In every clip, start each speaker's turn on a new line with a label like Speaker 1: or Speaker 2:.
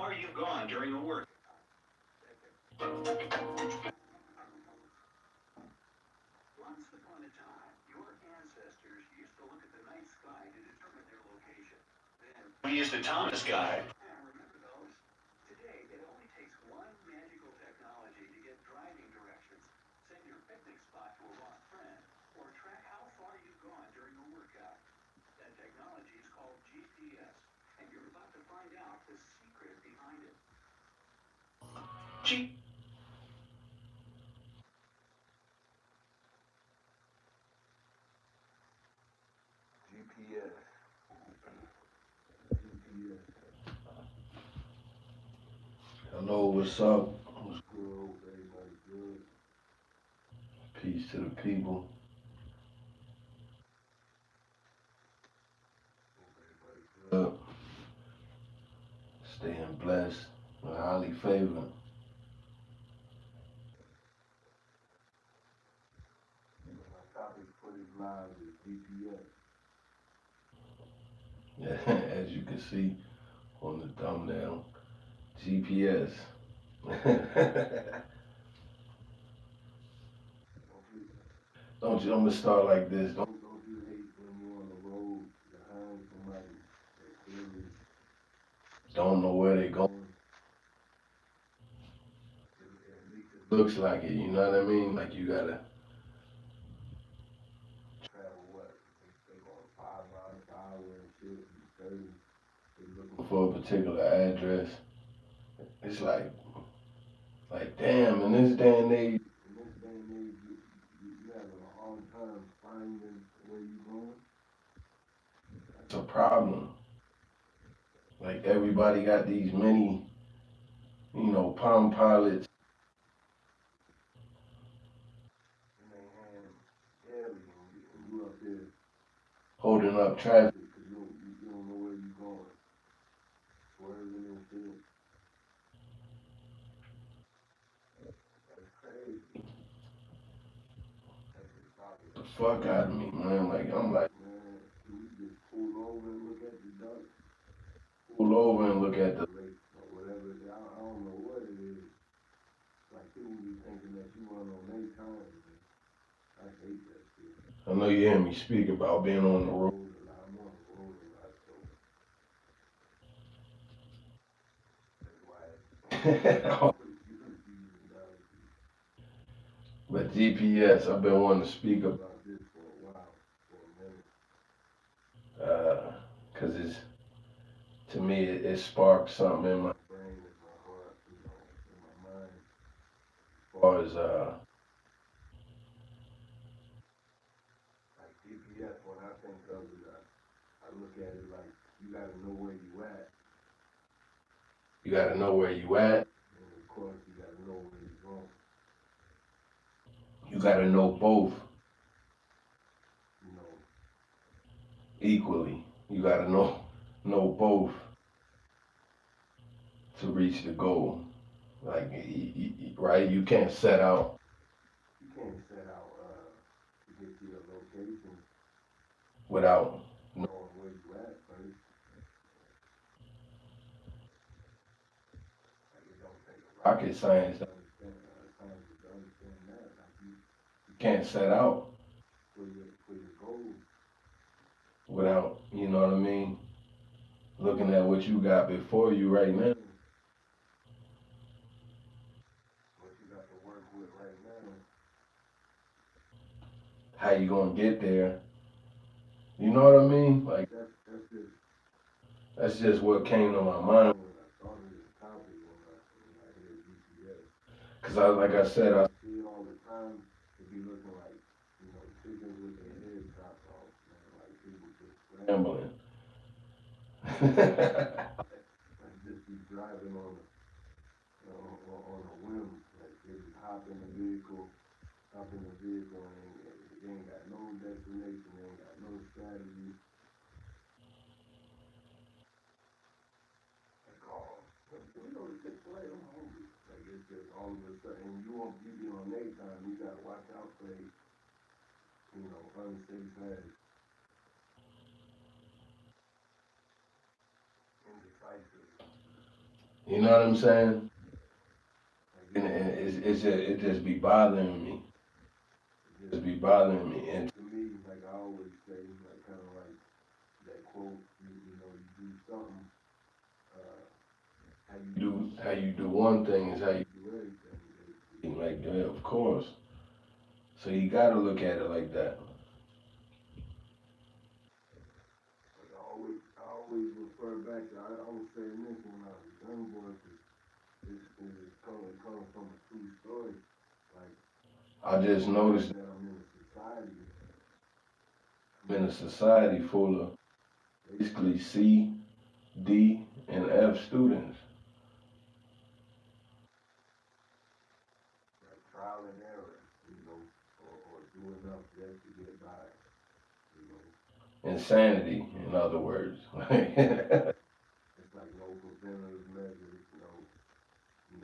Speaker 1: far you've gone during a work. Once upon a time, your ancestors used to look at the night sky to determine their location. Then we used the Thomas guide. Remember those? Today, it only takes one magical technology to get driving directions, send your picnic spot to a lost friend, or track how far you've gone during a workout. That technology is called GPS, and you're about to find out the secret behind it.
Speaker 2: GPS. Hello, what's up? What's good? Everybody good? Peace to the people. Everybody good. Staying blessed. We're highly favored. My topic for this live is GPS. As you can see on the thumbnail, GPS. Don't you? I'm gonna start like this. Don't you hate when you're on the road behind somebody that clearly don't know where they're going? At least it looks like it. You know what I mean? Like you gotta travel what? They going 5 miles per hour and shit. 30. They looking for a particular address. It's like damn. In this day and age, you having a hard time finding where you're going. That's a problem. Like everybody got these mini, Palm Pilots in their hand daily, and you up there holding up traffic because you don't know where you're going. Swerving and shit. That's crazy. The fuck out of me, man. I'm like, man, can we just pull over and look at the ducks? Pull over and look at the lake or whatever. I don't know what it is. Like people be thinking that you run on their time. I hate that shit. I know you hear me speak about being on the road a lot. I'm on the road a lot, so that's why. But GPS, I've been wanting to speak about this for a while, for a minute. Cause to me, it sparked something in my brain, in my heart, in my mind. As far as like GPS, when I think of it, I look at it like you gotta know where you at. You gotta know where you at, and of course you gotta know where you're going. You gotta know both, equally. You gotta know both to reach the goal. Like, right? You can't set out. You can't set out to get to your location without knowing where you at first. Like, it don't take rocket science to understand that. Like, you can't set out for your goals without, you know what I mean, looking at what you got before you right now. What you got to work with right now. How you gonna get there? You know what I mean? Like that's just what came to my mind when I thought of this topic when I hear GPS. Cause like I said, I see it all the time. It be looking like, chickens with their heads chopped off, man. Like people just scrambling. Like just be driving on a whim. Like they just hop in the vehicle, and they ain't got no destination, they ain't got no strategy. Like, oh, we go to Chick-fil-A, I'm hungry. Like it's just all of a sudden, you be on their time, you gotta watch out for unsafe ass indecisive You know what I'm saying? And it just be bothering me. It just be bothering me. And to me, like I always say, like kind of like that quote, you know, you do something, how you do one thing is how you do everything. Like, yeah, of course. So you gotta look at it like that. Like I always refer back to, I was saying this when I was a young boy, it's coming from a true story. Like, I just noticed that I'm in a society full of basically C, D, and F students. Like trial and error, you know, or do enough just to get by, you know. Insanity, in other words. It's like no preventative measures,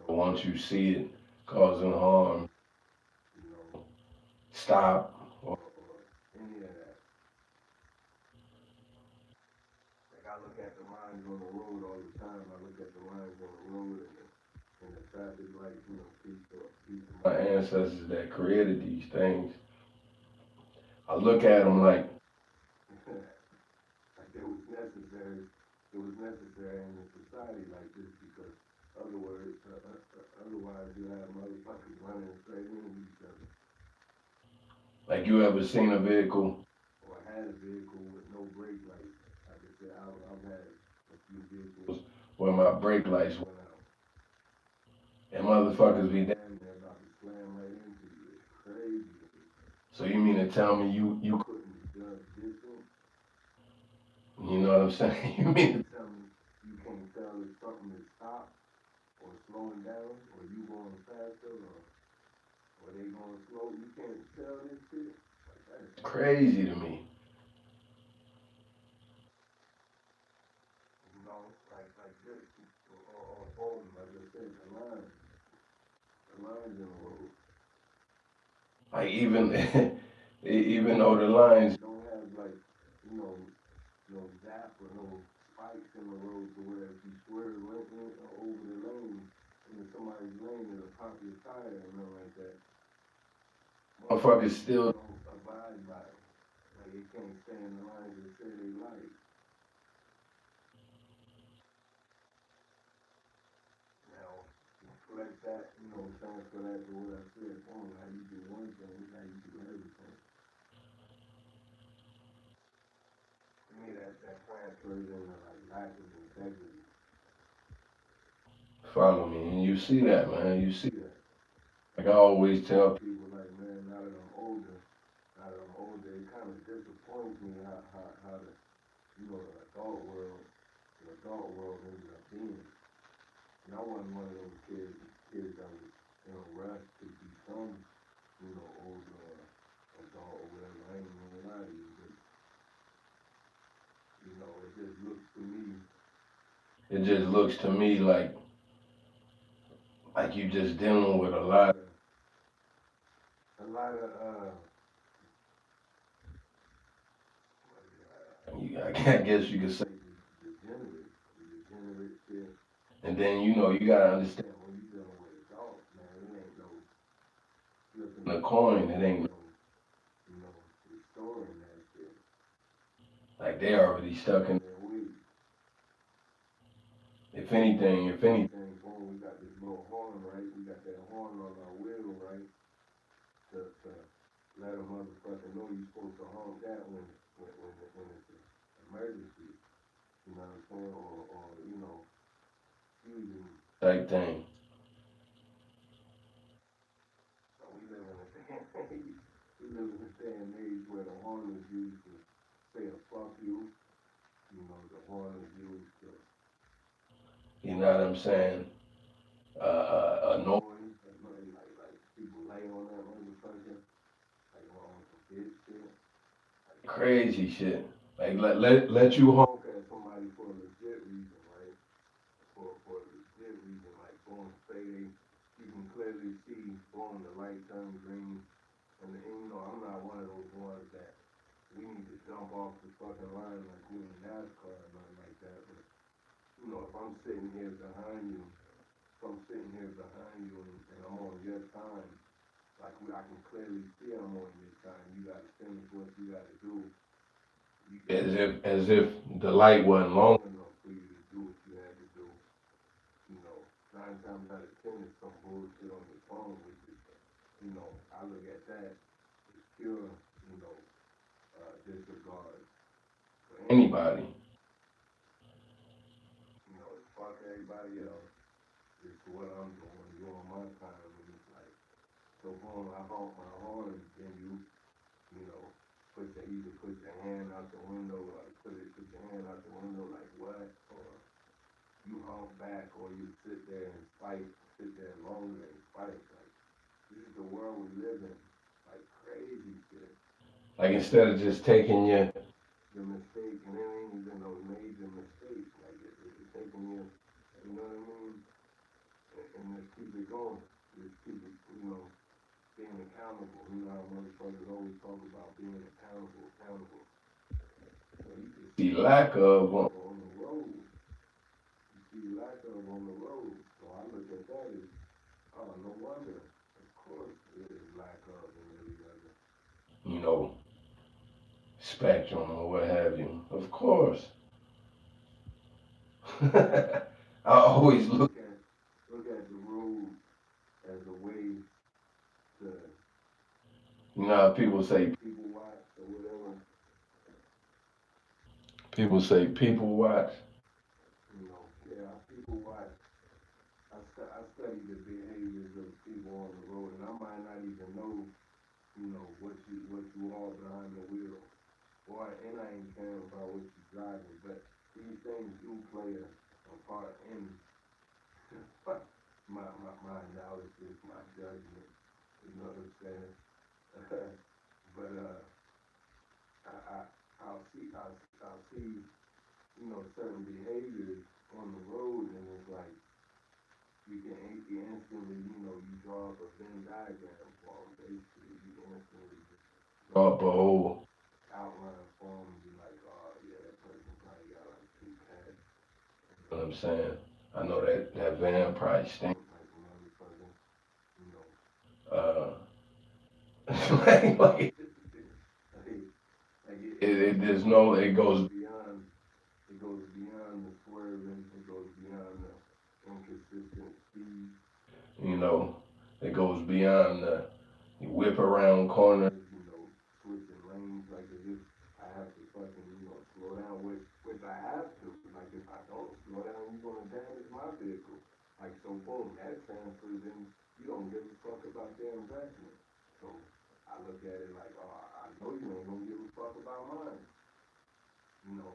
Speaker 2: once you see it causing harm, you know, stop or any of that. Like I look at the lines on the road all the time. I look at the lines on the road and the traffic lights, you know, my ancestors that created these things. I look at them like, like it was necessary. It was necessary in a society like this because otherwise you have motherfuckers running straight into each other. Like you ever seen a vehicle or had a vehicle with no brake lights? Like I said, I've had a few vehicles where my brake lights went out. And motherfuckers be damn near about to slam right into you. It's crazy. So you mean to tell me you couldn't judge distance? You know what I'm saying? You mean to tell me you can't tell if something is stopped or slowing down or you going faster or they going slow? You can't tell this shit? Like that's crazy to me. You know, like this or holding, like I said, the lines in the road. Like even even though the lines don't have like, you know, no zap or no spikes in the road to where if you swerve right in over the lane into somebody's lane it'll pop your tire or nothing like that. Motherfuckers still don't abide by it. Like they can't stay in the lines and say they like. Now, let that, you know, transfer that to what I said, how you do one thing, how you do everything. To me, that transfers into like lack of integrity. Follow me, and you see that, man. You see that. Like I always tell people, like, man, now that I'm older, it kind of disappoints me how the, you know, the adult world ended up being. And I wasn't one of those kids that was in a rush to become, you know, older or adult or whatever. I ain't gonna lie to you, but you know, it just looks to me. It just looks to me like you just dealing with I guess you could say degenerate shit. And then you know you gotta understand when you dealing with adults, man, it ain't no flipping a coin, it ain't no, you know, restoring that shit. Like they already stuck in their ways. If anything, boom, we got this little horn, right? We got that horn on our wheel, right? To let a motherfucker know you're supposed to honk that when it's an emergency. You know what I'm saying? Or you know, fusion type thing. So we live in a we live in a day and age where the horn is used to say a fuck you. You know, the horn is used to, you know what I'm saying? Annoy, like people lay on that motherfucker, like on some bitch shit, like crazy shit. Like let you honk at somebody for a legit reason, right? For a legit reason, like boom, say you can clearly see, boom, the light turns green, and you know I'm not one of those ones that we need to jump off the fucking line like we in NASCAR or nothing like that, but you know, if I'm sitting here behind you, and I'm on your time, like I can clearly see I'm on your time. You gotta finish what you gotta do. As if the light wasn't long enough for you to do what you had to do. You know, 9 times out of 10 it's some bullshit on your phone, which is, you know, I look at that as pure, you know, disregard for anybody. You know, fuck everybody else. It's what I'm doing. You're on my time, and it's like, so boom, I honk my horn, and you know, either put your hand out the window, like put your hand out the window, like what, or you honk back, or you sit there and fight, sit there longer and fight. Like, this is the world we live in, like crazy shit. Like instead of just taking your mistake, and it ain't even no major mistake, like it's taking you know what I mean, and just keep it going, just keep it, you know, being accountable. You know how motherfuckers always talk about being accountable. So you can see lack of on the road. You see lack of on the road. So I look at that as, oh, no wonder. Of course there is lack of in every other, you know, spectrum or what have you. Of course. I always look at the road as a way to, you know how people say people watch or whatever. People say people watch. You know, yeah, people watch. I study the behaviors of people on the road, and I might not even know, you know, what you all behind the wheel, and I ain't caring about what you're driving, but these things do play a part in my analysis, my judgment. You know what I'm saying? But I, I I'll see, you know, certain behaviors on the road, and it's like you instantly, you know, you draw up a Venn diagram for them. Basically, you instantly just draw up a whole outline for them, and be like, oh yeah, that person probably got like 2 cats. You know what I'm saying? I know that van probably stinks like a motherfucker. You know, like there's no, it goes beyond the swerving, it goes beyond the inconsistent speed, you know, it goes beyond the whip around corners, you know, switching lanes, like as if I have to fucking, you know, slow down, which I have to, like if I don't slow down, you're gonna damage my vehicle. Like, so boom, that transfers in, you don't give a fuck about their investment. So I look at it like, oh, I know you ain't gonna give a fuck about mine. You know,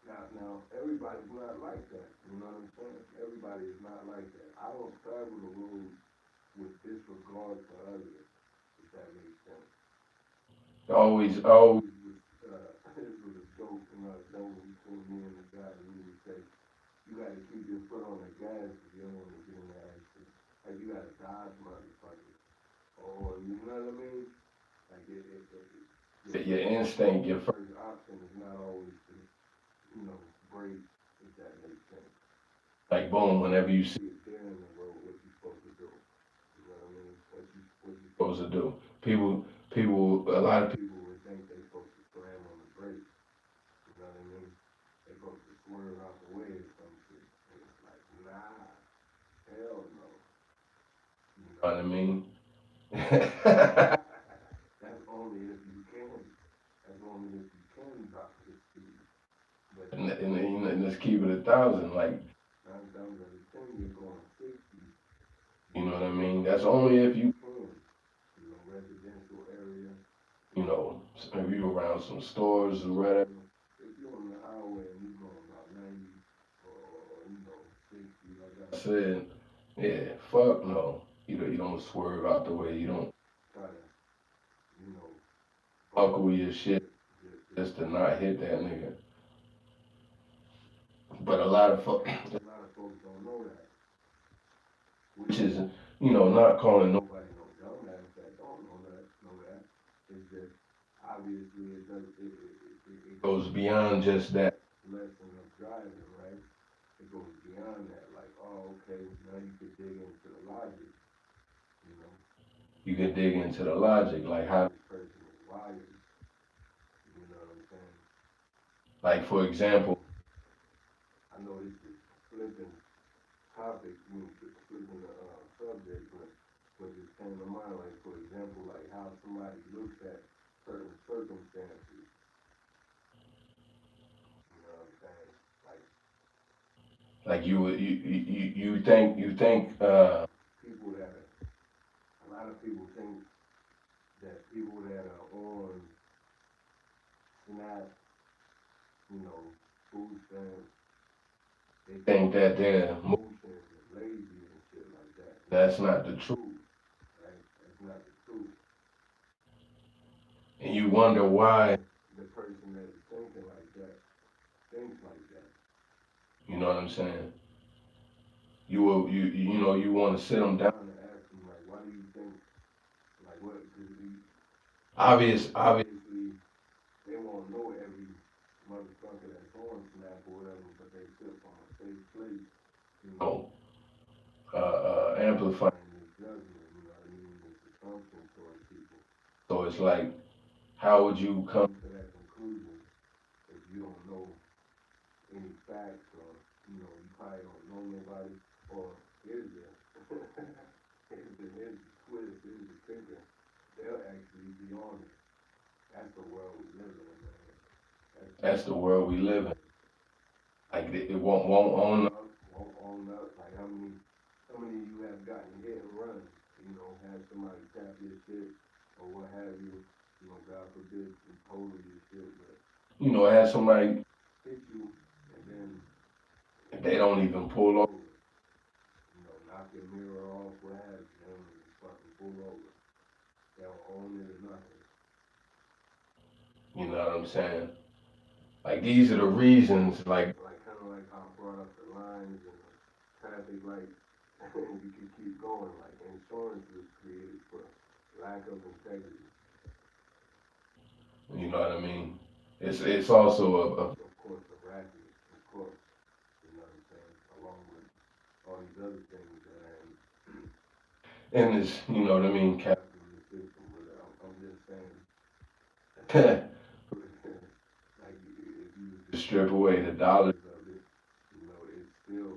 Speaker 2: now everybody's not like that. You know what I'm saying? Everybody is not like that. I don't travel the road with disregard for others, if that makes sense. Always, this was a joke, you know, between me and the guy, and he would say, you gotta keep your foot on the gas if you don't want to get in the accident. Like, you gotta dodge motherfuckers. Or, you know what I mean? Like, your instinct, your first option is not always to, you know, brake, if that makes sense. Like, boom, whenever you see a deer in the road, what you supposed to do? You know what I mean? What you supposed to do? A lot of people would think they supposed to slam on the brakes. You know what I mean? They supposed to swerve out the way or some shit. And it's like, nah, hell no. You know what I mean? That's only if you can. That's only if you can drop the speed. But and let's keep it 1,000. Like 9 times out of 10, you're going 60. You know what I mean? That's only if you can. You know, residential area. You know, if you around some stores or whatever. If you're on the highway and you're going about 90 or you know 60, like I said, yeah, fuck no. You don't swerve out the way. You don't try to, you know, buckle your shit just to not hit that nigga. But a lot of folks don't know that. Which is, you know, not calling nobody no dumbass that don't know that. It's just obviously it goes beyond just that lesson of driving, right? oh, okay, now you could dig into the logic, you know. You could dig into the logic, like how this person is wired, you know what I'm saying? Like, for example, I know this is flipping topic, flipping the subject, but what just came to mind, like, for example, like how somebody looks at certain circumstances, you know what I'm saying? Like you think people that a lot of people think that people that are on SNAP, you know, food stamps, they think that they're emotions and lazy and shit like that. That's not the truth, right? That's not the truth. And you wonder why the person that is thinking like that thinks like that. You know what I'm saying? You want to sit them down and ask them like, why do you think like what? Obviously, they won't know every motherfucker that's on Snap or whatever, but they still from a safe place, you know, amplifying this judgment, you know what I mean, this assumption towards people. So it's like, how would you come to that conclusion if you don't know any facts or, you know, you probably don't know nobody, or is there? Here's the twist, here's the kicker. They'll actually be on it. That's the world we live in, man. That's the world we live in. Like it won't own up, won't own up. Like how many of you have gotten hit and run? You know, have somebody tap your shit or what have you. You know, God forbid, you total your shit, but you know, have somebody hit you and then they don't even pull over. You know, knock your mirror off, what have you. They don't even fucking pull over. They don't own it or nothing. You know what I'm saying? Like these are the reasons, like kind of like how I brought up the lines and the traffic lights. You can keep going. Like insurance was created for lack of integrity. You know what I mean? It's also of course a racket, of course. You know what I'm saying? Along with all these other things that are in this, you know what I mean, capitalist system. But I'm just saying. Like if you strip away the dollars of it, you know,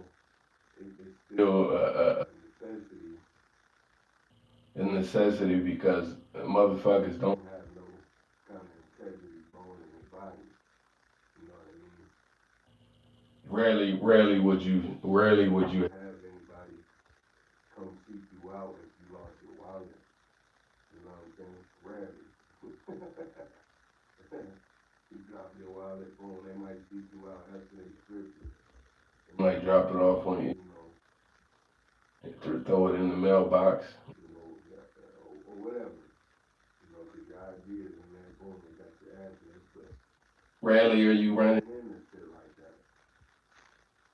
Speaker 2: it's still a necessity. A necessity because motherfuckers don't have no kind of integrity bone in their body. You know what I mean? Rarely would you have anybody come seek you out if you lost your wallet. You know what I'm saying? Rarely. You drop your wallet, boom, they might seek you out after they strip you. They might drop it off on you, you know, throw it in the mailbox, you know, or whatever, you know, because your ID is in there, boom, they got your address, but rarely are you running into shit like that.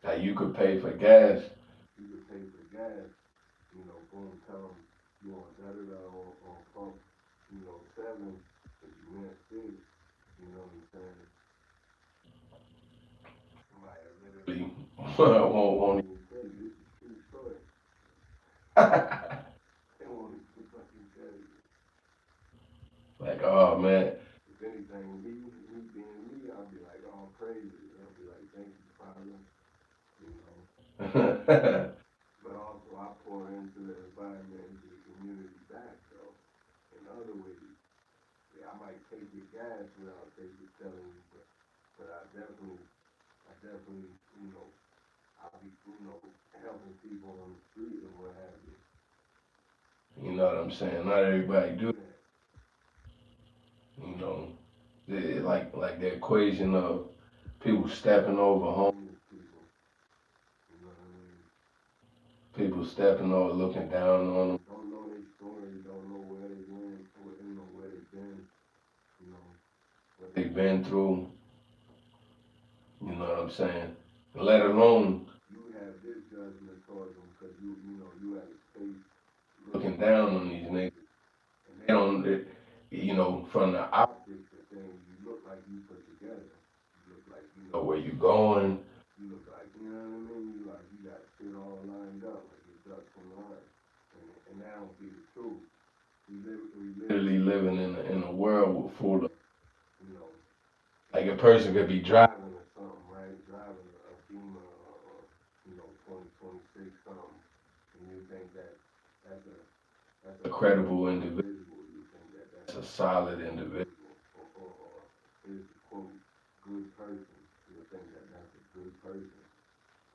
Speaker 2: Like you could pay for gas, you know, boom, tell them you want da-da-da on pump, you know, 7, but you went 6, you know what I'm saying? Somebody literally won't even tell you, this is true story. They won't even fucking tell you. Like, oh man. If anything, me being me, I'll be like, oh, crazy. I'll be like, thank you, Father. You know. But also, I pour into the environment, into the community back, though. In other ways, yeah, I might take your gas without telling you, but I definitely, you know, I'll be, you know, helping people on the street and what have you. You know what I'm saying? Not everybody do that. You know, like the equation of people stepping over homeless people. You know what I mean? People stepping over, looking down on them. Don't know their story, don't know where they went, you know, where they've been, you know, what they've been through. You know what I'm saying? Let alone you have this judgment towards them because you know, you have a space looking down on these niggas. And they don't, you know, from the optics of things, you look like you put together. You look like you know where you're going. You look like, you know what I mean? You like, you got shit all lined don't be the truth. We literally living in a world full of, you know, like a person could be driving or something, right? Driving a Beamer or, you know, 2026 something, and you think that that's a credible individual. You think that that's a solid individual, or is the quote good person. You think that that's a good person.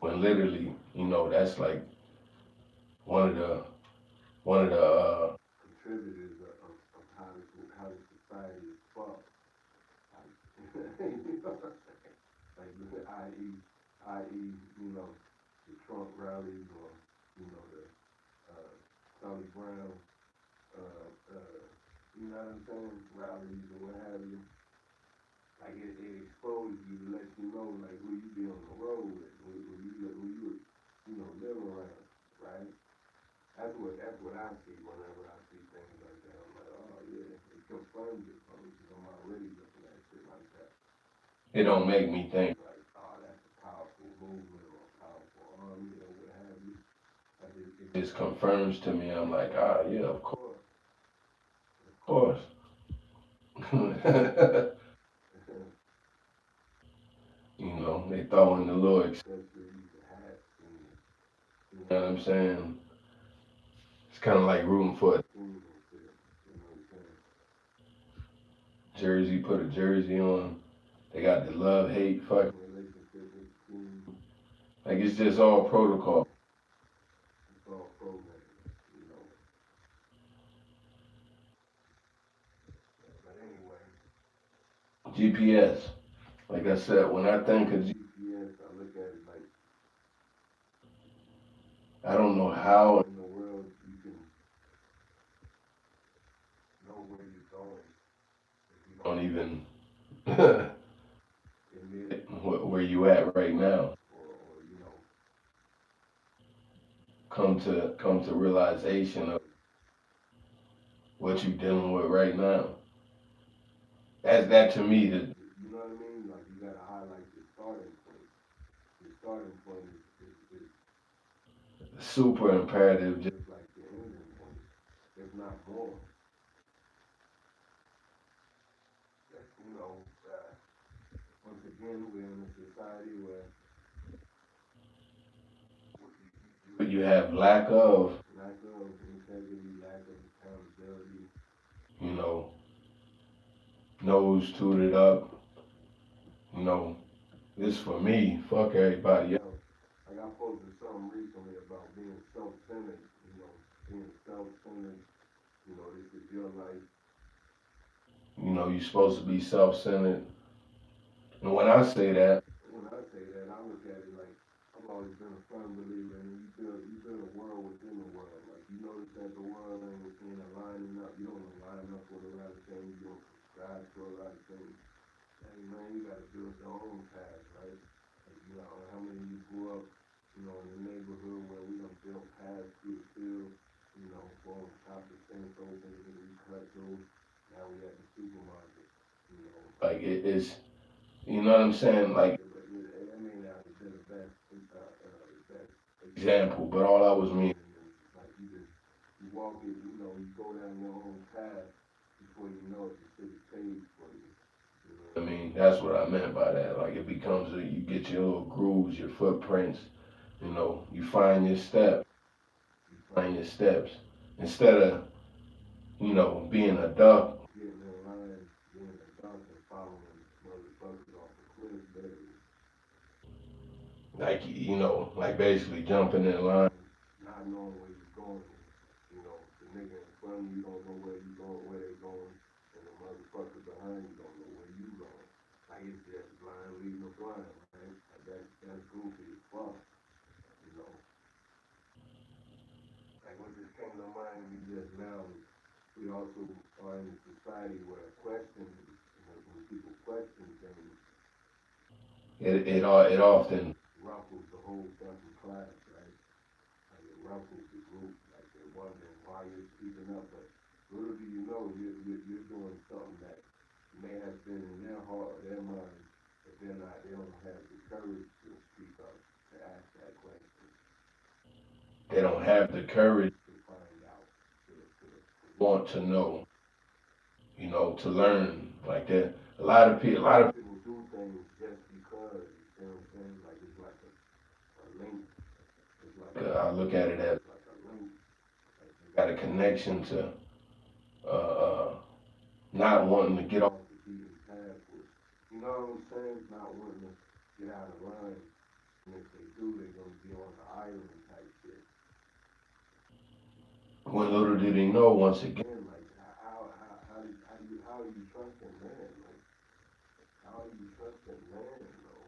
Speaker 2: When literally, you know, that's like one of the one of the contributors of how the society is fucked. Like, you know what I'm saying? Like, i.e., you know, the Trump rallies, or, you know, the Charlie Brown, you know what I'm saying, rallies or what have you. Like, it exposes you to let you know, like, who you be on the road with, who you you know, live around, right? That's what I see whenever I see things like that. I'm like, oh yeah, it confirms it, folks. I'm already looking at shit like that. It don't make me think like, oh, that's a powerful movement or a powerful army or what have you. Like, it just confirms to me. I'm like, ah, yeah, of course. You know, they throwing the little accessories, the hats, and you know what I'm saying. It's kind of like rooting for a team and shit. You know what I'm saying? Jersey, put a jersey on. They got the love hate fucking relationship with the team. Like, it's just all protocol. It's all programming, you know. But anyway, GPS. Like I said, when I think of GPS, I look at it like, I don't know how in the world you can know where you're going if you don't even admit where you at right now, or you know, come to realization of what you're dealing with right now. That's that to me. That, you know what I mean? Like, you gotta highlight your starting point. Your starting point is super imperative, just like the ending point, if not more. You know, once again, we're in a society where you have lack of integrity, lack of accountability. You know, nose tooted up. You know, this for me. Fuck everybody else. Like, I posted something recently about being self-centered. You know, being self-centered. You know, this is your life. You know, you're supposed to be self-centered. And when I say that, I look at it like, I've always been a firm believer in you build a world within the world. Like, you notice that the world ain't aligning up. You don't align up with a lot of things. You don't subscribe to a lot of things. Hey man, you gotta build your own path, right? Like, you know, how many of you grew up, you know, in the neighborhood where we done built paths through the field, you know, going to top the fence, open, and we cut through. Now we at the supermarket, you know. Like, it's, you know what I'm saying? Like, I may not have been the best example, but all I was meaning is, like, you walk it, you know, you go down your own path before you know it, the shit is paved for you. You know what I mean? That's what I meant by that. Like, it becomes you get your little grooves, your footprints, you know, you find your steps. You find your steps. Instead of, you know, being a duck. Getting in line, being a duck and following motherfuckers off the cliff, literally. Like, you know, like basically jumping in line, not knowing where you're going. You know, the nigga in front of you don't know where you going, where they going, and the motherfucker behind you don't know where you going. Like, it's just blind leading the blind, right? Like, that's goofy as fuck, you know. Like, what just came to mind to me just now is we also are in a society where questions, you know, when people question things, it often ruffles the whole fucking class, right? Like, it ruffles the group, like they're wondering why you're speaking up, but little do you know, you're doing something that may have been in their heart or their mind, but they don't have the courage to speak up, to ask that question. They don't have the courage to find out. want to know, to learn like that. A lot of people do things just because, you know what I'm saying? Like it's like a link. It's like I look at it as like a link. Like you got a connection to not wanting to get off the beaten path. You know what I'm saying? Not wanting to get out of line. And if they do, they're gonna be on the island type shit. When little did they know, once again, like how do you trust that man? Like how do you trust that man, though?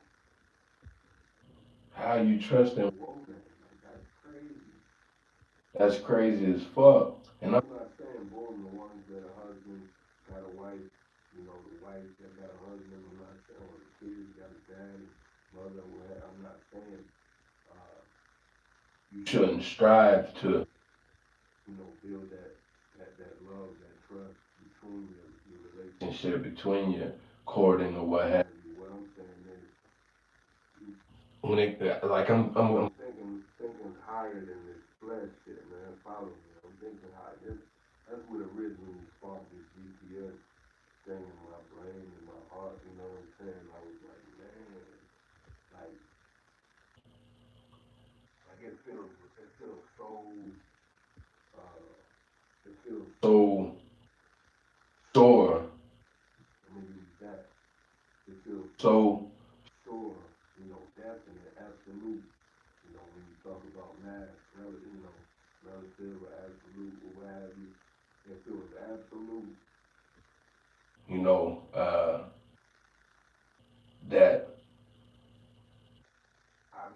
Speaker 2: How you trust that woman? Like that's crazy. That's crazy as fuck. And I'm not saying boom the ones that a husband got a wife, the wife that got a husband. I'm not saying or the kids got a dad, mother, whatever. I'm not saying uh, you shouldn't strive to build that love, that trust between your relationship, between your courting or what have you. What I'm saying is, when it like I'm thinking higher than this flesh shit, man. Follow me. I'm thinking higher. That's what originally sparked this GPS thing in my brain and my heart. You know what I'm saying? I was like, man, like it feels so it feels so sure. Let me use that. It feels so sure, definite, absolute. When you talk about math, relative or absolute or what have you, it feels absolute. That as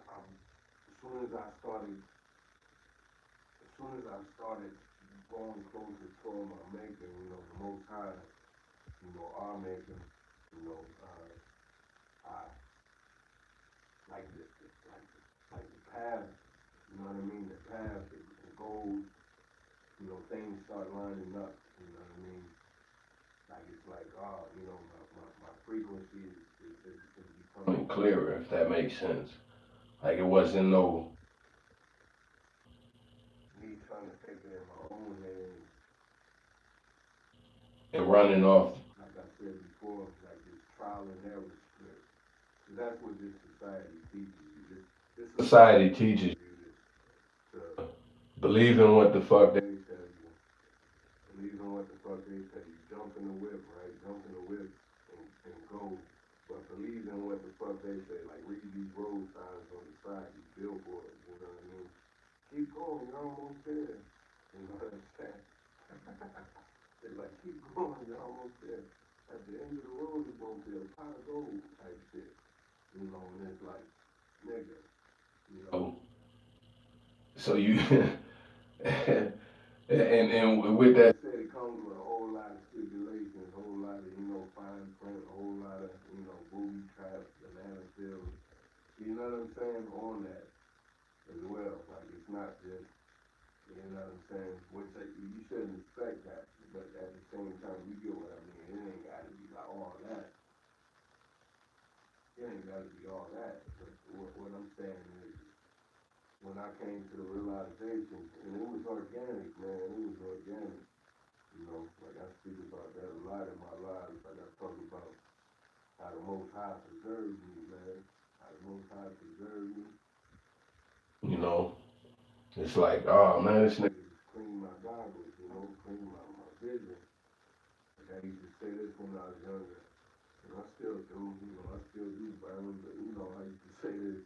Speaker 2: soon as I started, going closer toward my maker, the Most High, our maker, I like the path, you know what I mean? The path, the goals, things start lining up, you know what I mean? Like it's like, my frequency is becoming clearer, if that makes sense. Like it wasn't no me trying to take it in my own hands and running off, like I said before, like this trial and error script. That's what this society teaches you. This society teaches you to believe in what the fuck they tell you. Believe in what the fuck they tell you. Jump in the whip, right? Jump in the whip and go. But believe in what the fuck they say. Like read these road signs on the side, these billboards, you know what I mean? Keep going, you're almost there. You know what I'm saying? They're like, keep going, you're almost there. At the end of the road, it's gonna be a pot of gold type shit. And it's like, nigga, so you and with that said, it comes with a whole lot of stipulations, a whole lot of, fine print, a whole lot of, booby traps, banana peels, you know what I'm saying, on that as well. Like, it's not just, you know what I'm saying, which you shouldn't expect that, but at the same time, you get what I mean. It ain't gotta be like all that. It ain't gotta be all that. But what I'm saying is, when I came to the realization, and it was organic, man, it was organic. Like I speak about that a lot in my lives. Like I talk about how the Most High preserved me, man. How the Most High preserved me. It's like, oh man, this nigga just cleaned my goggles, cleaned my vision. Like I used to say this when I was younger. And I still do, I still do, Byron, but I used to say this.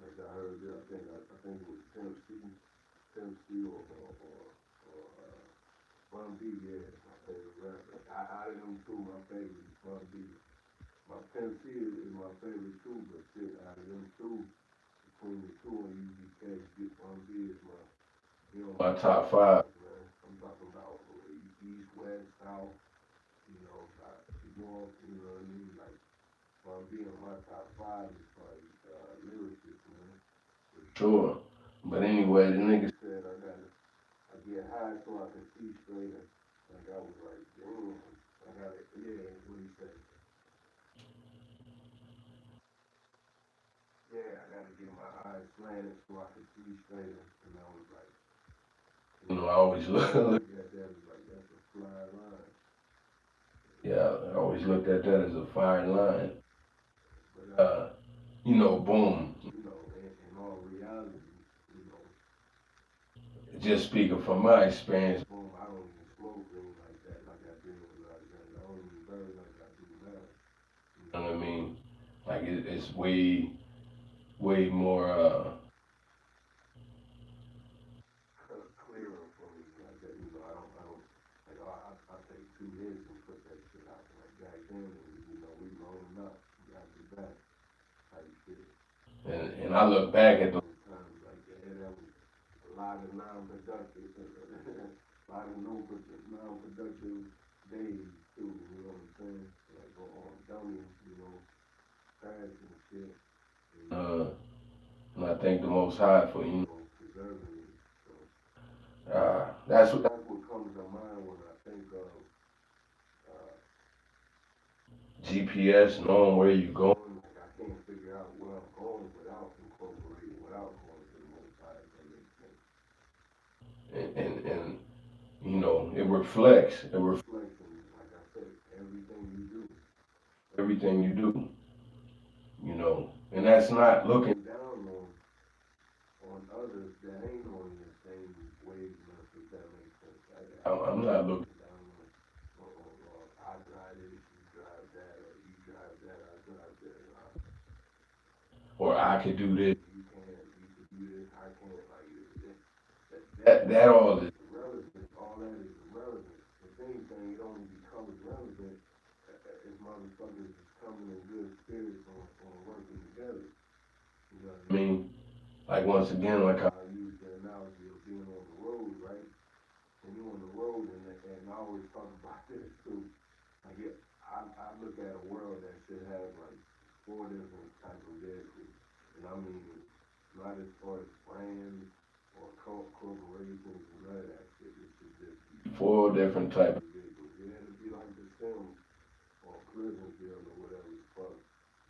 Speaker 2: Like I heard it, I think it was Tennessee or Bun B, yeah, my favorite rapper. Out of them two, my favorite is Bun B. My Tennessee is my favorite too, but shit, out of them two, between the two and UGK, Bun B is my top five, man. I'm talking about East, West, South, North, you know what I mean? Like, Bun B in my top five as far as lyricists, man. For sure. But anyway, the nigga said I get high so I can see straighter. Like I was like, damn, I got it. Yeah, what he said. Yeah, I gotta get my eyes slanted so I can see straighter. And I was like, I always look at that as like, that's fly line. Yeah, I always looked at that as a fine line. But you know, boom. You know, in all reality, you know, just speaking from my experience, boom, I don't even smoke green like that, like I did when I was young. I don't even burn like I do now. You know what I mean? Like it's way more clearer for me. Like that, you know, I don't like I take 2 hits and put that shit out. Like back then, you know, we growing up, we got to back type shit. And I look back at those times like yeah, that was a lot of non-productive, a lot of non-productive days too. You know what I'm saying? Like on dummies, you know, crash and shit. And I thank the Most High for you know preserving me. So that's what comes to mind when I think of GPS, knowing where you're going. Like I can't figure out where I'm going without incorporating, without going to the Most High. If that makes sense. And you know it reflects. It reflects in, like I said, everything you do. Everything you do. You know, and that's not looking down on others that ain't on the same wavelength. If that makes sense. I'm not looking down on I drive this, you drive that, or you drive that, I drive that. Or I could do this, you can't, you could do this, I can't, like, that all is irrelevant, all that is irrelevant. If anything, it only becomes relevant if motherfuckers is coming in good spirits on working together. You know what I mean? Like once again, like I use the analogy of being on the road, right? When you're on the road, and I always talk about this too, like I look at a world that should have like 4 different types of vehicles. And I mean, not as far as brands or corporations and none of that shit. It should just be 4 different types of vehicles. Yeah, it'd be like the Sims or Pleasantville or whatever the fuck.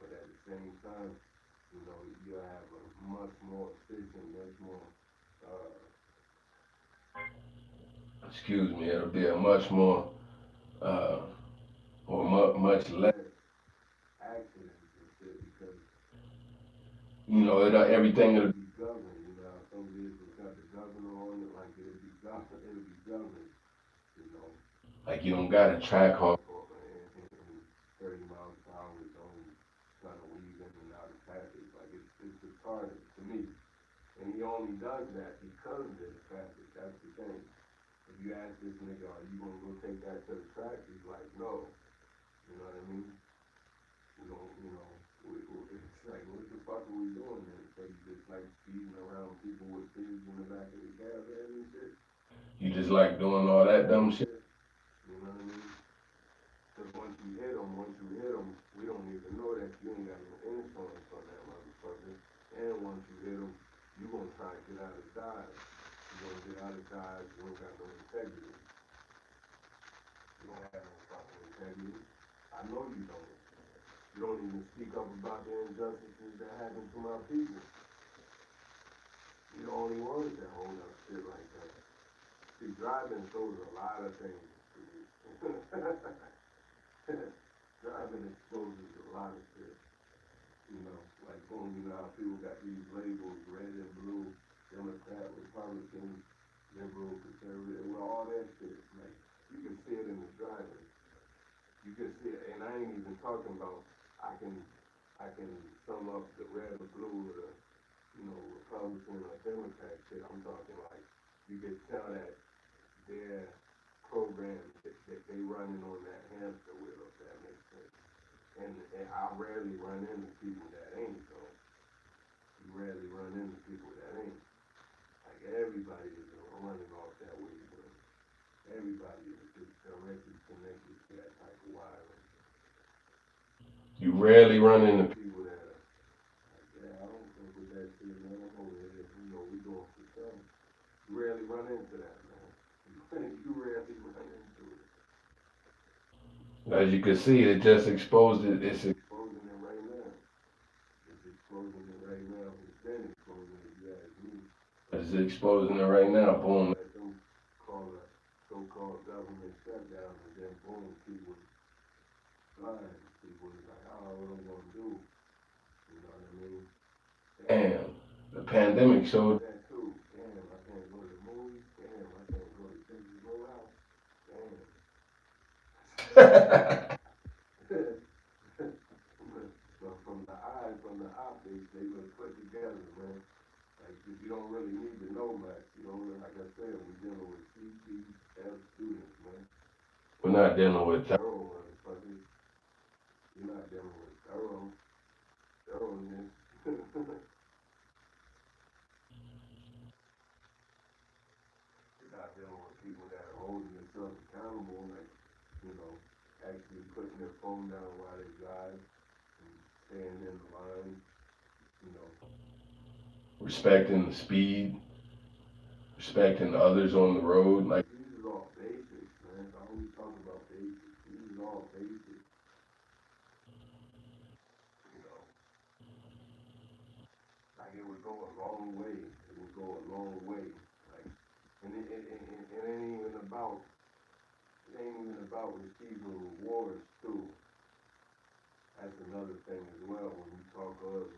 Speaker 2: But at the same time, you know, you have a much more efficient, much more, uh, excuse me, it'll be a much more, uh, or much less accidents and shit because you know, everything will be governed. You know, some vehicles got the governor on it, like it'll be governed. You know, like you don't got a track off in 30 miles per hour zone trying to weave in and out of traffic. Like it's retarded to me. And he only does that because there's traffic. That's the thing. If you ask this nigga, are you gonna go take that to the track? He's like, no. You know what I mean? We don't, you know, it's like, what the fuck are we doing then? So you just like speeding around people with pigs in the back of the caravan and shit? You just like doing all that dumb shit? You know what I mean? Because once you hit them, we don't even know that you ain't got no influence on that motherfucker. And once you hit them, you gonna try to get out of Dodge. You gonna get out of Dodge, you don't got no integrity. You don't have no fucking integrity. I know you don't. You don't even speak up about the injustices that happen to my people. You're the only ones that hold up shit like that. See, driving shows a lot of things to me. Driving exposes a lot of shit. You know, like boom, you know how people got these labels, red and blue, Democrat, Republican, liberal, conservative, well, all that shit. Like, you can see it in the driving. You can see it, and I ain't even talking about, I can sum up the red or blue or the, you know, Republican or Democrat shit. I'm talking like, you can tell that their program, that they running on that hamster wheel, if that makes sense. And I rarely run into people that ain't, so you rarely run into people that ain't. Like everybody is running off that way, but everybody is just directly connected to that type of wiring. You rarely run into people that are like, yeah, I don't think with that shit, man. I'm over here, you know, we going for something. You rarely run into that, man. You rarely run into it. As you can see, it just exposed it. It's exposing it right now. It's exposing it right now. It's been exposing it, if you ask me. It's exposing it right now. Boom. Let them call a so-called government shut pandemic showed that too. Damn, I can't go to the movies. Damn, I can't go to Texas Roadhouse. Damn. So from the eyes, from the optics, they were put together, man. Like, you don't really need to know much. You know, like I said, we're dealing with CCF students, man. We're not dealing with thorough motherfuckers. You're not dealing with thoroughness. You're not dealing with people that are holding themselves accountable, like, you know, actually putting their phone down while they drive and staying in the line, you know. Respecting the speed, respecting others on the road. Like, these is all basics, man. I always talk about basics. These is all basics, you know. Like, it would go a long way. It would go a long way. Like, and it ain't even about receiving rewards too. That's another thing as well. When you talk of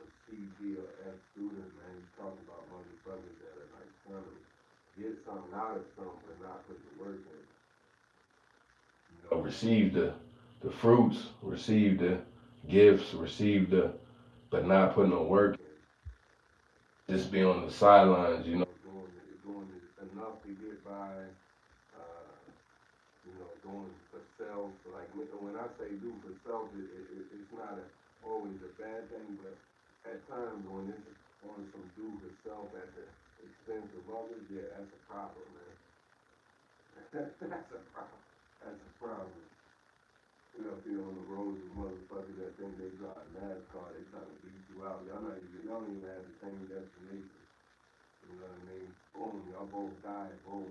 Speaker 2: a CD or F student, man, you talk about motherfuckers that are like trying to get something out of something but not put the work in. You know, receive the fruits, receive the gifts, receive the, but not putting no work in. Just be on the sidelines, you know, doing enough to get by, you know, doing for self. Like, when I say do for self, it's not always a bad thing, but at times when it's on some do for self at the expense of others, yeah, that's a problem, man. That's a problem. That's a problem. You know, if you're on the road with motherfuckers that think they drive NASCAR, they trying to beat you out. Y'all don't even have the same destination. You know what I mean? Boom, y'all both die, boom.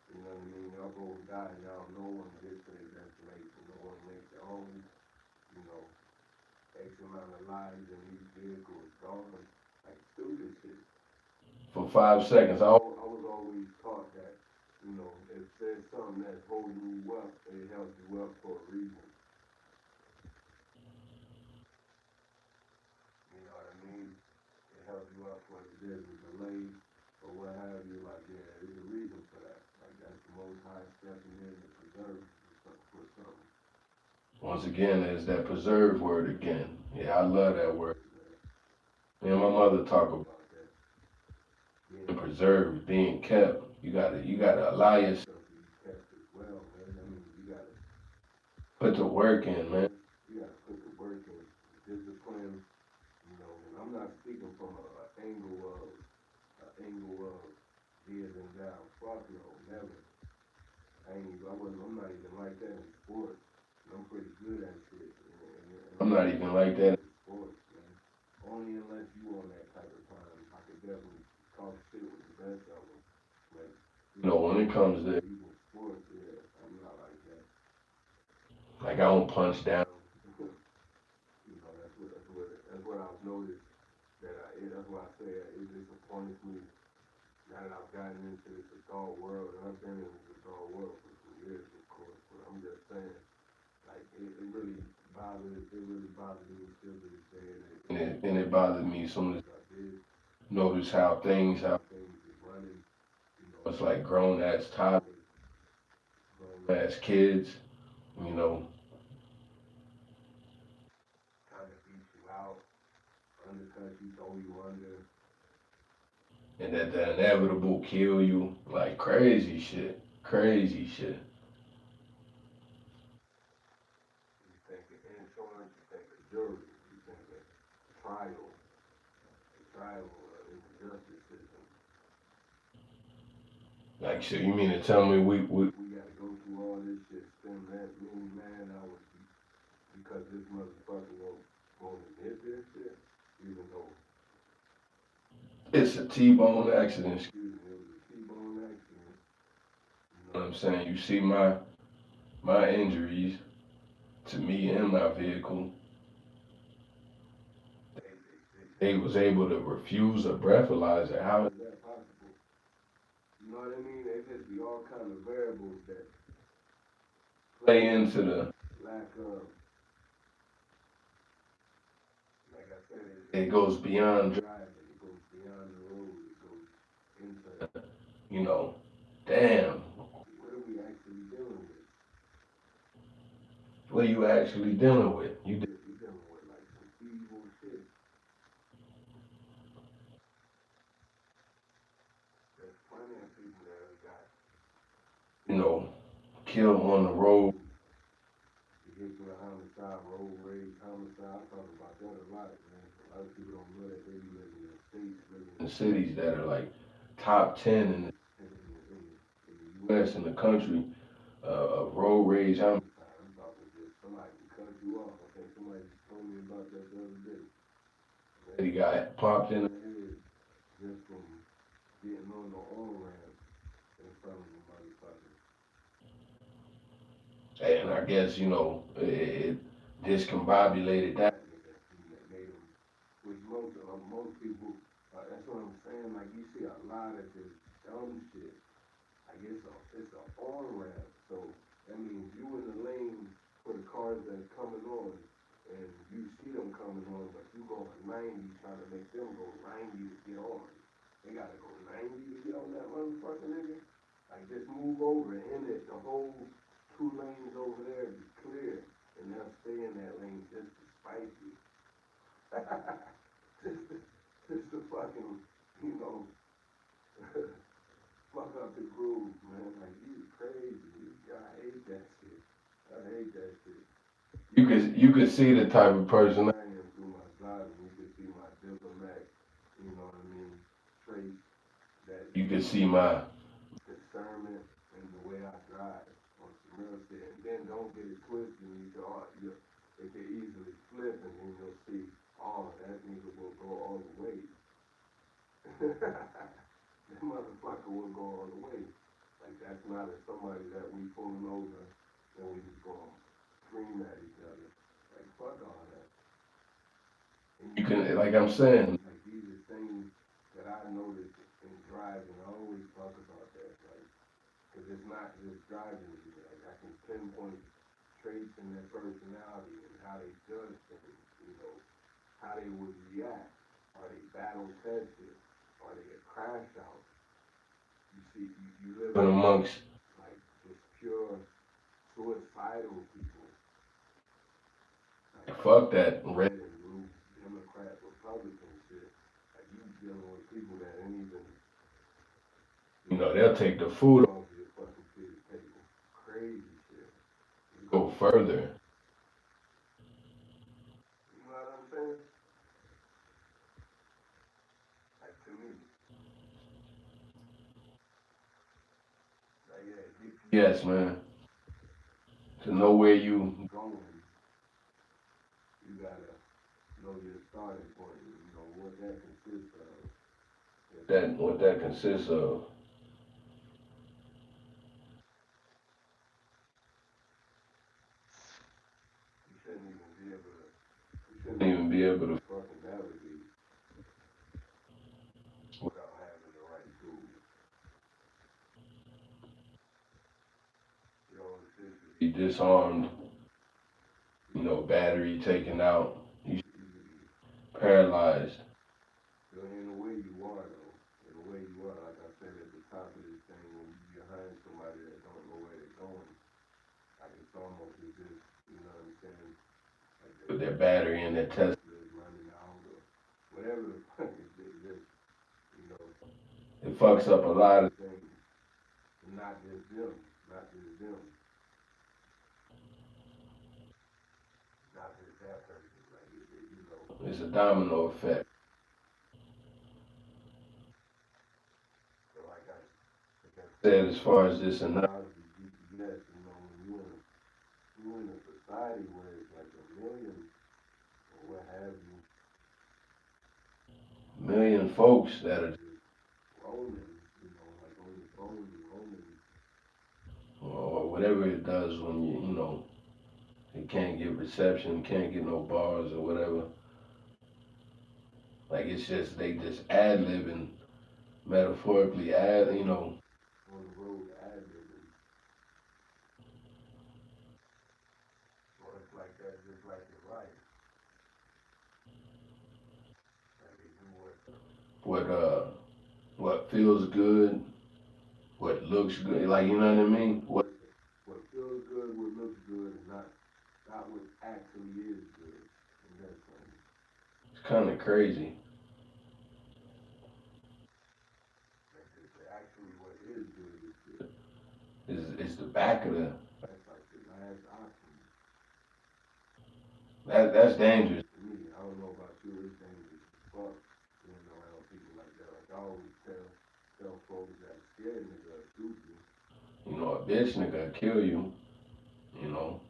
Speaker 2: You know what I mean? Y'all both die, now no one gets to their destination. No one makes it home. You know, X amount of lives in these vehicles gone. Like, stupid shit. For 5 seconds, I was always taught that, you know, if there's something that's holding you up, it helps you up for a reason. You know what I mean? It helps you up for if there's a delay or what have you. Like, yeah, there's a reason for that. Like, that's the most high stepping in to preserve for something. Once again, there's that preserve word again. Yeah, I love that word. Me and my mother talk about that. Being preserved, being kept. You gotta allow yourself to be kept as well, man. I mean, you gotta put the work in, man. You gotta put the work in. Discipline, you know, and I'm not speaking from an angle of years and down. Fuck no, never. I'm not even like that in sports. I'm pretty good at shit. I'm not even like that in sports, man. Only unless you on that type of time, I could definitely talk shit with the best of them. But, you know, when it comes to even sports, yeah, I'm not like that. Like, I don't punch down. You know, that's what I've noticed. That's why I say it disappoints me now that I've gotten into this adult world. And I've been in this adult world for some years, of course. But I'm just saying, like, it really bothered me still to this day. And it bothered me as soon as I did notice how things is running. You know, it's like grown ass toddlers, grown ass kids, you know, kind of beat you out, undercut you, throw you under, and that the inevitable kill you. Like, crazy shit. Crazy shit. You think of insurance, you think of jury, you think of trial, in the justice system. Like, so you mean to tell me we gotta go through all this shit, spend that many man hours because this motherfucker won't admit this shit, even though it's a T-bone accident. Excuse me, it was a T-bone accident. You know what I'm saying? You see my injuries to me and my vehicle. They was able to refuse a breathalyzer. How is that possible? You know what I mean? There just be all kind of variables that play into the lack of, like I it goes beyond driving. It goes beyond the road. It goes into, damn. What are we actually dealing with? What are you actually dealing with? You dealing with like some evil shit. There's plenty of people that have got, killed on the road. Vehicular homicide, road rage, homicide. I talk about that a lot, man. A lot of people don't know that they be living in states, living in cities that are like top 10 in the U.S. and the country of road rage homicide. I'm talking just somebody can cut you off. I think somebody just told me about that the other day. Lady got popped in the head just from getting on the on-ramp in front of the motherfucker. And I guess, it discombobulated that nigga. That made him, which most people, that's what I'm saying, like you see a lot of this dumb shit. Like it's a on-ramp, so that means you in the lane for the cars that's coming on, and you see them coming on, but you going 90 trying to make them go 90 to get on. They gotta go 90 to get on that motherfucker, nigga. Like just move over and it, the whole 2 lanes over there is clear, and they'll stay in that lane just to spite you. just to fucking, fuck up the groove, man. Like you crazy. I hate that shit. I hate that shit. You could see the type of person I am through my driving. You could see my diplomat, traits. That you could see my discernment and the way I drive on some real shit. And then don't get it twisted. It could easily flip, and then you'll see, oh, that nigga will go all the way. That motherfucker will go all the way. Like that's not somebody that we pulling over and we just gonna scream at each other. Like fuck all that. And you can, like I'm saying, like these are things that I noticed in driving. I always talk about that, like, cause it's not just driving. Like I can pinpoint traits in their personality and how they judge things. How they would react. Are they battle tested? Are they a crash out? You see, you live amongst like just pure suicidal people. Like fuck that red and blue Democrat Republican shit. Like you dealing with people that ain't even, they'll take the food off your fucking kid's table. Crazy shit. You go further. You know what I'm saying? Like to me. Like yeah, GPS, man. To know where you going, you gotta know your starting point. What that consists of. What that consists of. You shouldn't even be able to. You shouldn't even be able to fucking navigate without having the right tools. Shit should be disarmed. Battery taken out. You should be paralyzed. In the way you are, though. In the way you are, like I said at the top of this thing, when you're behind somebody that don't know where they're going, like it's almost as if, you know what I'm saying, like with their battery and their Tesla is running out or whatever the fuck it is, it fucks up a lot of things. Not just them, not just them, not just that person, like it's a domino effect. So like I said, as far as this analogy, GPS, when you're in a society where it's like a million or what have you, million folks that are just rolling, like on your phone and rolling, or whatever it does when it can't get reception, can't get no bars or whatever. Like it's just they just ad-libbing, metaphorically on the road ad-libbing. Or it's like that just like your life. what what feels good, what looks good, like you know what I mean? What feels good, what looks good, and not what actually is good. And that's it's kind of crazy. Actually, what is good is the back of the. That's like the last option. That's dangerous to me. I don't know about you. It's dangerous as fuck being around people like that. Like I always tell folks that scared nigga shoot you. You know, a bitch nigga kill you. You know,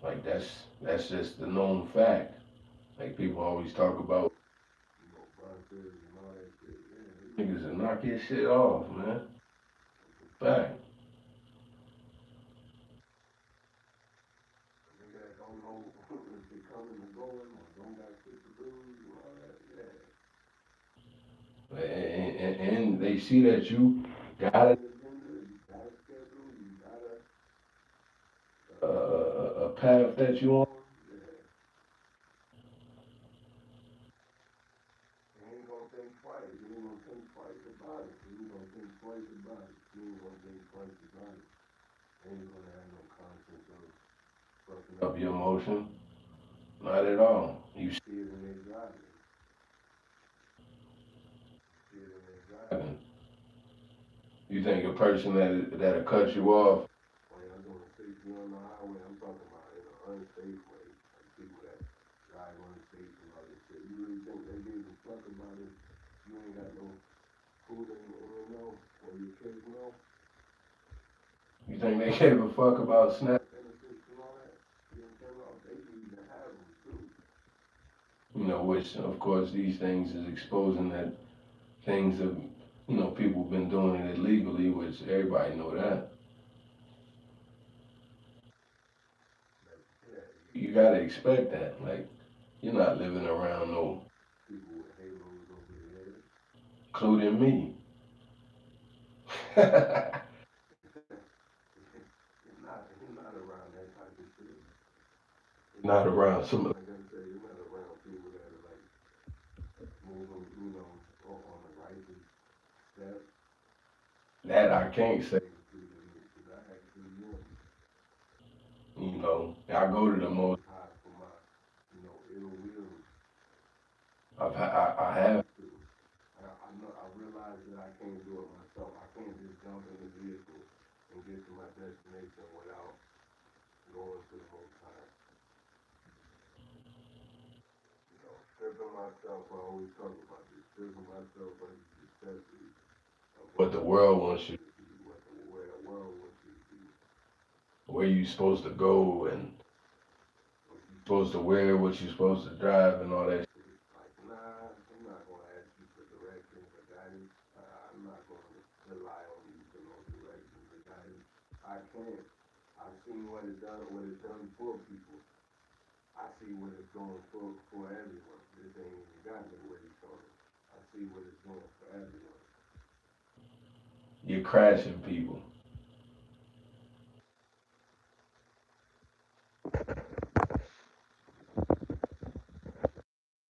Speaker 2: like that's just the known fact. Like people always talk about, you know, bunkers and all that shit. Yeah, niggas will knock your shit off, man. It's a fact. Nigga that don't know if they coming or going or don't got shit to lose and all that. Yeah. And they see that you got an agenda, you got a schedule, you got a path that you on. Yeah. You ain't gonna think twice. You ain't gonna think twice about it. You ain't gonna think twice about it. You ain't gonna think twice about it. You ain't gonna have no conscience of fucking up your emotion. Not at all. You see it when they're driving. See it when they're driving. You think a person that'll cut you off. When I'm doing 60 on the highway, I'm talking about in an unsafe way. Like people that drive unsafe and all this shit. You really think they give a fuck about it? You ain't got no food in your know or your kids know? You think they gave a fuck about SNAP benefits and all that? You know, they need to have them too. You know, which of course these things is exposing that things have, you know, people been doing it illegally, which everybody know that. Yeah, you gotta expect that. Like, you're not living around no people with halos over their head, including me. You're not around that type of shit. You're not around some. Like I said, you're not around people that are like moving, you know, on the righteous step. That I can't say because I actually am. You know, I go to the Most High for my, you know, ill will. I have to. I know I realize that I can't do it myself. I can't just jump in the vehicle and get to my destination without going to the Most High. You know, stripping myself. I always talk about this. Stripping myself of the necessities of what the world wants you to be, where the world wants you to be, where you supposed to go and what you supposed to wear, what you supposed to drive, and all that shit. Like, nah, I'm not gonna ask you for directions or guidance. I'm not gonna rely on you for no directions or guidance. I can't. I've seen what it's done for people. I see what it's doing for everyone. This ain't even got no weight on it. I see what it's doing for everyone. You're crashing people.